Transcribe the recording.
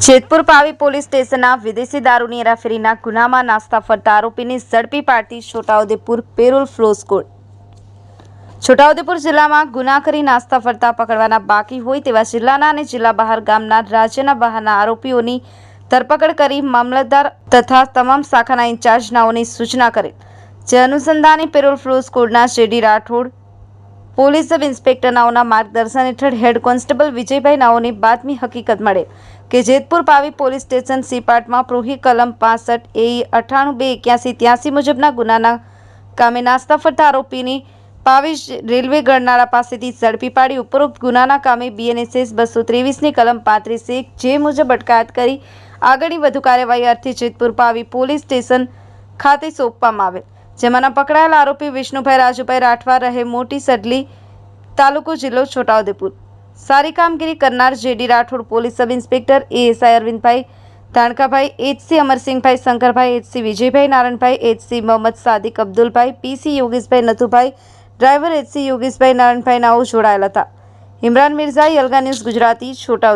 Jetpur Pavi police સ્ટેશનના વિદેશી દારૂની હેરાફેરીના ગુનામાં નાસ્તા ફરતા આરોપીને ઝડપી પાડતી Chhota Udepur parole furlough court. Chhota Udepur જિલ્લામાં ગુના કરી નાસ્તા ફરતા પકડવાના બાકી હોય તેવા જિલ્લાના અને જિલ્લા બહાર ગામના રાજ્યના બહારના આરોપીઓની ધરપકડ કરી મામલતદાર તથા તમામ શાખાના ઇન્ચાર્જ નાઓને સૂચના કરેલ। જે અનુસંધાને પેરોલ ફ્લોઝ કોર્ટના JD Rathod police sub inspector નાઓના માર્ગદર્શન હેઠળ હેડ કોન્સ્ટેબલ વિજયભાઈ નાઓને બાતમી હકીકત મળે કે જેતપુર પાવી પોલીસ સ્ટેશન સીપાટમાં પ્રોહી કલમ 65 AE 98-281-83 મુજબના ગુનાના કામે નાસ્તા ફરતા આરોપીની પાવી રેલવે ગણનારા પાસેથી ઝડપી પાડી ઉપરોક્ત ગુનાના કામે BNSS 223ની કલમ 35 જે મુજબ અટકાયત કરી આગળની વધુ કાર્યવાહી અર્થે જેતપુર પાવી પોલીસ સ્ટેશન ખાતે સોંપવામાં આવેલ। જેમાંના પકડાયેલા આરોપી વિષ્ણુભાઈ રાજુભાઈ રાઠવા રહે મોટી સડલી તાલુકો જિલ્લો છોટાઉદેપુર સારી કામગીરી કરનાર JD Rathod police sub inspector ASI Arvindbhai Dhankabhai HC Amarsinhbhai Shankarbhai HC Vijaybhai Narayanbhai HC Mohammad Sadiq Abdulbhai PC Yogeshbhai Nathubhai driver HC Yogeshbhai Narayanbhai નાઓ જોડાયેલા હતા। ઇમરાન મિર્ઝા, યલગા ન્યૂઝ ગુજરાતી, છોટાઉદેપુર।